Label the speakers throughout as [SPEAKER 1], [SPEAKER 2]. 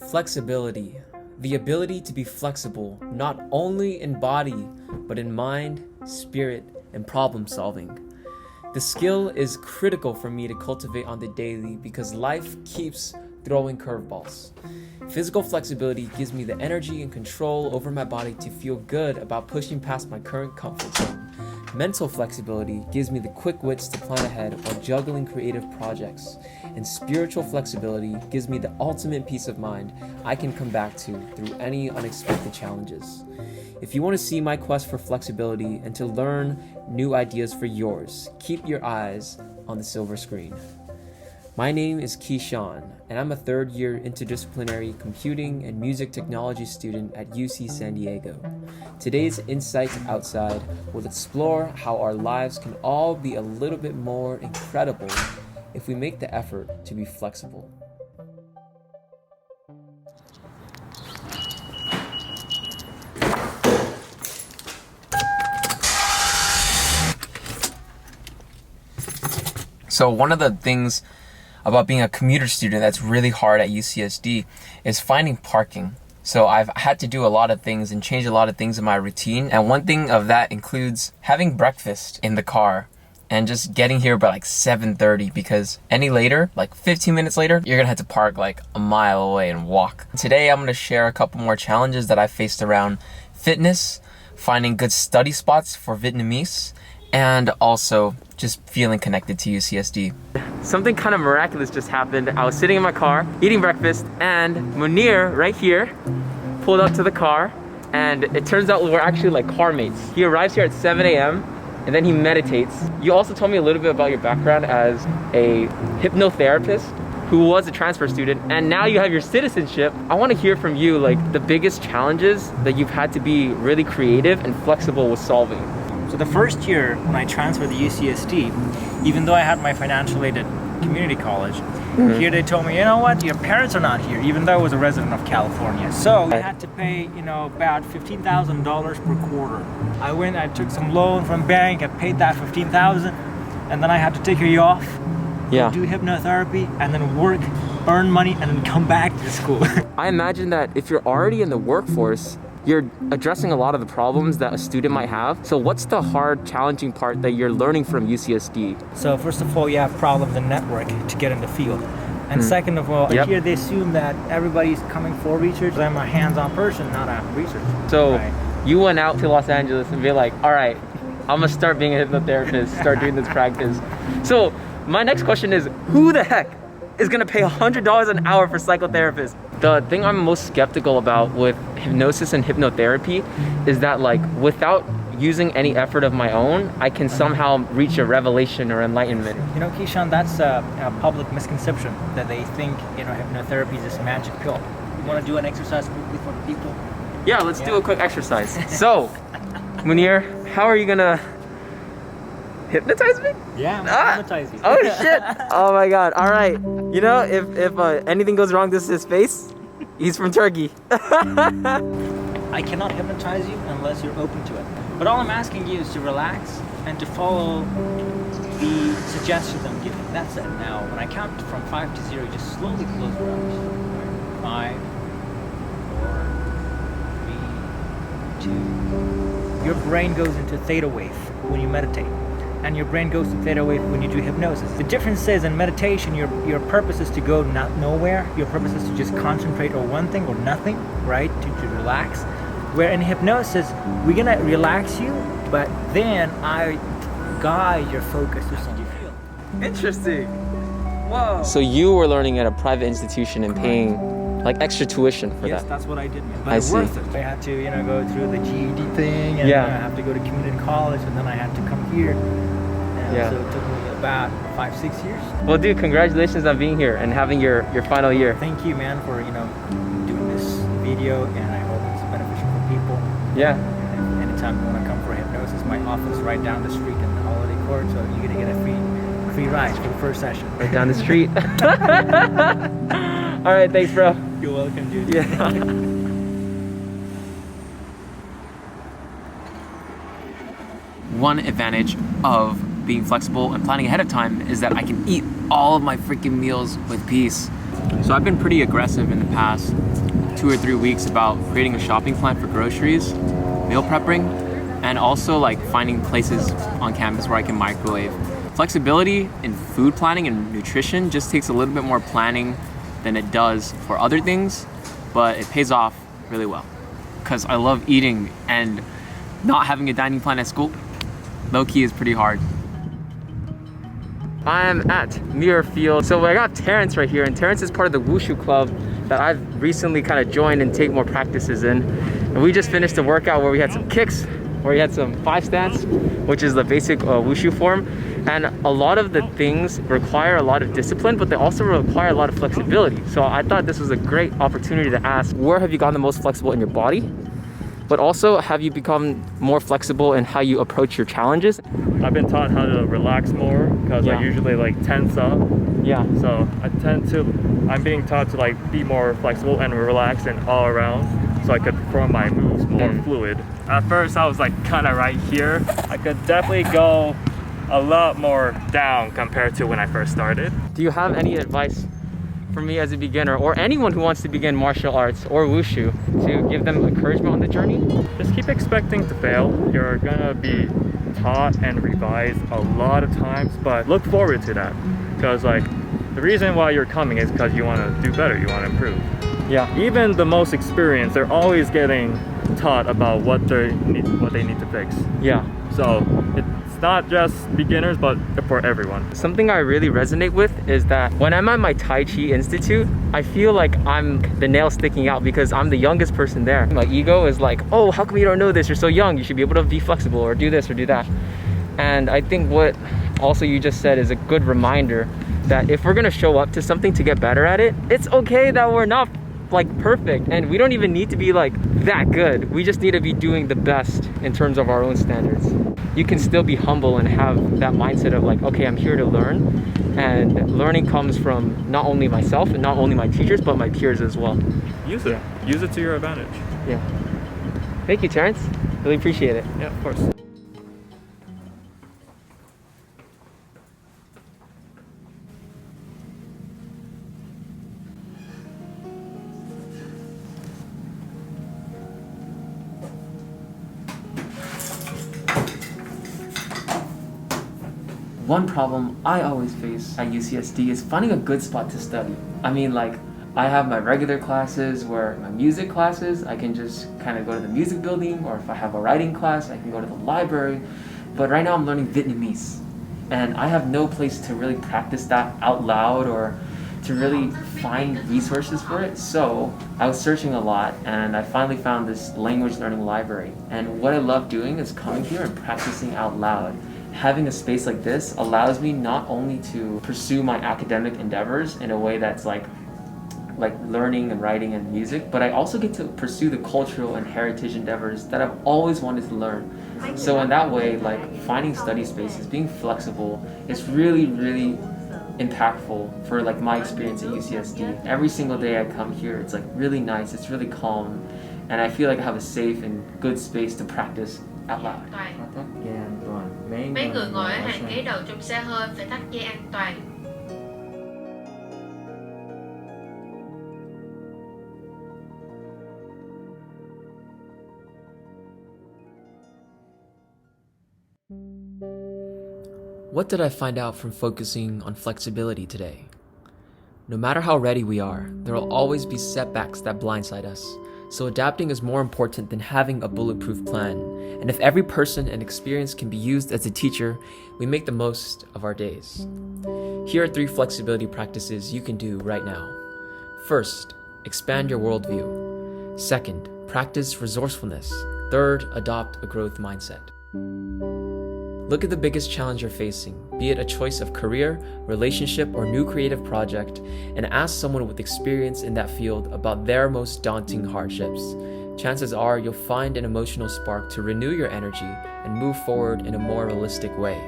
[SPEAKER 1] Flexibility. The ability to be flexible, not only in body, but in mind, spirit, and problem solving. The skill is critical for me to cultivate on the daily because life keeps throwing curveballs. Physical flexibility gives me the energy and control over my body to feel good about pushing past my current comfort zone. Mental flexibility gives me the quick wits to plan ahead while juggling creative projects. And spiritual flexibility gives me the ultimate peace of mind I can come back to through any unexpected challenges. If you want to see my quest for flexibility and to learn new ideas for yours, keep your eyes on the silver screen. My name is Qui-Shawn, and I'm a third-year interdisciplinary computing and music technology student at UC San Diego. Today's Insights Outside will explore how our lives can all be a little bit more incredible if we make the effort to be flexible. So one of the things about being a commuter student that's really hard at UCSD is finding parking. So I've had to do a lot of things and change a lot of things in my routine. And one thing of that includes having breakfast in the car and just getting here by like 7:30, because any later, like 15 minutes later, you're gonna have to park like a mile away and walk. Today I'm gonna share a couple more challenges that I faced around fitness, finding good study spots for Vietnamese, and also just feeling connected to UCSD. Something kind of miraculous just happened. I was sitting in my car, eating breakfast, and Munir, right here, pulled up to the car, and it turns out we're actually like car mates. He arrives here at 7 a.m., and then he meditates. You also told me a little bit about your background as a hypnotherapist who was a transfer student, and now you have your citizenship. I want to hear from you, like, the biggest challenges that you've had to be really creative and flexible with solving.
[SPEAKER 2] So the first year when I transferred to UCSD, even though I had my financial aid at community college, here they told me, you know what, your parents are not here, even though I was a resident of California. So I had to pay, about $15,000 per quarter. I went, I took some loan from bank, I paid that $15,000, and then I had to take a year off, do hypnotherapy, and then work, earn money, and then come back to school.
[SPEAKER 1] I imagine that if you're already in the workforce, you're addressing a lot of the problems that a student might have. So what's the hard, challenging part that you're learning from UCSD?
[SPEAKER 2] So first of all, you have problems in network to get in the field. And second of all, here they assume that everybody's coming for research. I'm a hands-on person, not a researcher.
[SPEAKER 1] So you went out to Los Angeles and be like, all right, I'm gonna start being a hypnotherapist, start doing this practice. So my next question is, who the heck is gonna pay $100 an hour for psychotherapists? The thing I'm most skeptical about with hypnosis and hypnotherapy is that, like, without using any effort of my own, I can somehow reach a revelation or enlightenment.
[SPEAKER 2] Qui-Shawn, that's a public misconception that they think, hypnotherapy is this magic pill. You want to do an exercise quickly for the people?
[SPEAKER 1] Yeah, let's do a quick exercise. So, Munir, how are you gonna hypnotize me?
[SPEAKER 2] Yeah, I'm gonna hypnotize you.
[SPEAKER 1] Oh shit! Oh my god! All right. If anything goes wrong, this is his face. He's from Turkey.
[SPEAKER 2] I cannot hypnotize you unless you're open to it. But all I'm asking you is to relax and to follow the suggestions I'm giving. That's it. Now, when I count from 5 to 0, just slowly close your eyes. 5, 4, 3, 2. Your brain goes into theta wave when you meditate, and your brain goes to theta wave when you do hypnosis. The difference is, in meditation, your purpose is to go nowhere. Your purpose is to just concentrate on one thing or nothing, right? To relax. Where in hypnosis, we're gonna relax you, but then I guide your focus to something you feel.
[SPEAKER 1] Interesting. Whoa. So you were learning at a private institution and paying like extra tuition for that?
[SPEAKER 2] Yes, that's what I did, man. But it's worth it. I had to, go through the GED thing, and I have to go to community college, and then I had to come here. So it took me about 5-6 years.
[SPEAKER 1] Well, dude, congratulations on being here and having your final year.
[SPEAKER 2] Thank you, man, for doing this video, and I hope it's beneficial for people.
[SPEAKER 1] Yeah.
[SPEAKER 2] And anytime you want to come for hypnosis, my office is right down the street in the Holiday Court, so you're gonna get a free ride for the first session.
[SPEAKER 1] Right down the street. All right, thanks, bro.
[SPEAKER 2] You're welcome, dude.
[SPEAKER 1] Yeah. One advantage of being flexible and planning ahead of time is that I can eat all of my freaking meals with peace. So I've been pretty aggressive in the past 2 or 3 weeks about creating a shopping plan for groceries, meal prepping, and also like finding places on campus where I can microwave. Flexibility in food planning and nutrition just takes a little bit more planning than it does for other things, but it pays off really well. Because I love eating, and not having a dining plan at school, low-key is pretty hard. I'm at Muirfield. So I got Terrance right here, and Terrance is part of the Wushu club that I've recently kind of joined and take more practices in. And we just finished a workout where we had some kicks, where we had some 5 stance, which is the basic Wushu form. And a lot of the things require a lot of discipline, but they also require a lot of flexibility. So I thought this was a great opportunity to ask, where have you gotten the most flexible in your body? But also, have you become more flexible in how you approach your challenges?
[SPEAKER 3] I've been taught how to relax more because I usually like tense up.
[SPEAKER 1] Yeah.
[SPEAKER 3] So I'm being taught to like be more flexible and relaxed and all around, so I could perform my moves more fluid. At first I was like kind of right here. I could definitely go a lot more down compared to when I first started.
[SPEAKER 1] Do you have any advice for me as a beginner, or anyone who wants to begin martial arts or Wushu, to give them encouragement on the journey?
[SPEAKER 3] Just keep expecting to fail. You're gonna be taught and revised a lot of times, but look forward to that, because like the reason why you're coming is because you want to do better, you want to improve.
[SPEAKER 1] Yeah.
[SPEAKER 3] Even the most experienced, they're always getting taught about what they need to fix.
[SPEAKER 1] Yeah.
[SPEAKER 3] So it's not just beginners, but for everyone.
[SPEAKER 1] Something I really resonate with is that when I'm at my Tai Chi Institute, I feel like I'm the nail sticking out because I'm the youngest person there. My ego is like, oh, how come you don't know this? You're so young. You should be able to be flexible or do this or do that. And I think what also you just said is a good reminder that if we're gonna show up to something to get better at it, it's okay that we're not like perfect, and we don't even need to be like that good. We just need to be doing the best in terms of our own standards. You can still be humble and have that mindset of like, okay, I'm here to learn, and learning comes from not only myself and not only my teachers, but my peers as well.
[SPEAKER 3] Use it. Use it to your advantage.
[SPEAKER 1] Yeah. Thank you, Terrance. Really appreciate it.
[SPEAKER 3] Yeah, of course.
[SPEAKER 1] One problem I always face at UCSD is finding a good spot to study. I mean, like, I have my regular classes where my music classes, I can just kind of go to the music building, or if I have a writing class, I can go to the library. But right now I'm learning Vietnamese, and I have no place to really practice that out loud or to really find resources for it. So I was searching a lot, and I finally found this language learning library. And what I love doing is coming here and practicing out loud. Having a space like this allows me not only to pursue my academic endeavors in a way that's like learning and writing and music, but I also get to pursue the cultural and heritage endeavors that I've always wanted to learn. So in that way, like, finding study spaces, being flexible, is really, really impactful for like my experience at UCSD. Every single day I come here, it's like really nice, it's really calm, and I feel like I have a safe and good space to practice out loud.
[SPEAKER 4] Mấy người ngồi ở hàng ghế đầu trong xe hơi phải thắt dây an toàn.
[SPEAKER 1] What did I find out from focusing on flexibility today? No matter how ready we are, there will always be setbacks that blindside us. So adapting is more important than having a bulletproof plan. And if every person and experience can be used as a teacher, we make the most of our days. Here are 3 flexibility practices you can do right now. First, expand your worldview. Second, practice resourcefulness. Third, adopt a growth mindset. Look at the biggest challenge you're facing, be it a choice of career, relationship, or new creative project, and ask someone with experience in that field about their most daunting hardships. Chances are you'll find an emotional spark to renew your energy and move forward in a more realistic way.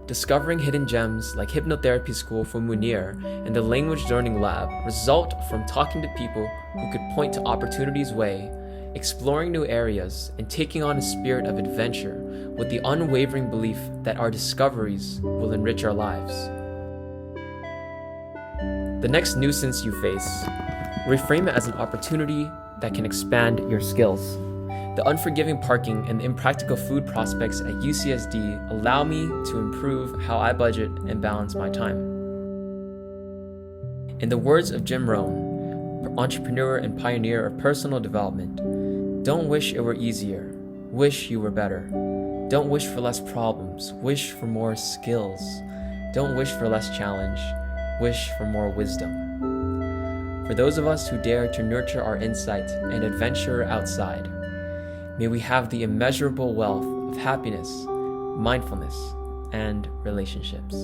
[SPEAKER 1] Discovering hidden gems like hypnotherapy school for Munir and the language learning lab result from talking to people who could point to opportunities' way, exploring new areas, and taking on a spirit of adventure with the unwavering belief that our discoveries will enrich our lives. The next nuisance you face, reframe it as an opportunity that can expand your skills. The unforgiving parking and the impractical food prospects at UCSD allow me to improve how I budget and balance my time. In the words of Jim Rohn, entrepreneur and pioneer of personal development, don't wish it were easier, wish you were better. Don't wish for less problems, wish for more skills. Don't wish for less challenge, wish for more wisdom. For those of us who dare to nurture our insight and adventure outside, may we have the immeasurable wealth of happiness, mindfulness, and relationships.